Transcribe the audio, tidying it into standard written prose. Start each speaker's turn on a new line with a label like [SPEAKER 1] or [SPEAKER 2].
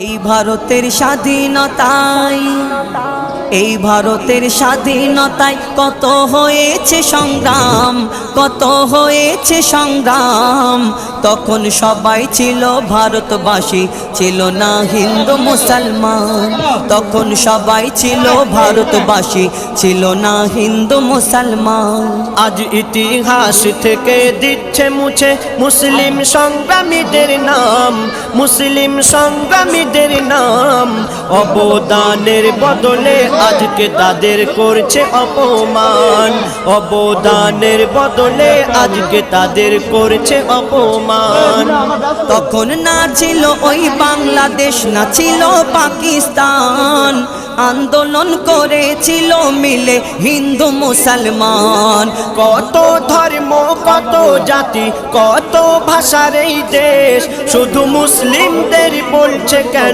[SPEAKER 1] এই ভারতের স্বাধীনতায় কত হয়েছে সংগ্রাম, কত হয়েছে সংগ্রাম। তখন সবাই ছিল ভারতবাসী, ছিল না হিন্দু মুসলমান। তখন সবাই ছিল ভারতবাসী, ছিল না হিন্দু মুসলমান।
[SPEAKER 2] আজ ইতিহাস থেকে দিচ্ছে মুছে মুসলিম সংগ্রামীদের নাম, মুসলিম সংগ্রামীদের নাম। অবদানের বদলে আজকে তাদের করছে অপমান, অবদানের বদলে আজকে তাদের করছে অপমান।
[SPEAKER 1] তখন না ছিল ওই বাংলাদেশ, না ছিল পাকিস্তান। আন্দোলন করেছিল মিলে হিন্দু মুসলমান।
[SPEAKER 2] কত ধর্ম, কত জাতি, কত ভাষার এই দেশ, শুধু মুসলিমদের বলছে কেন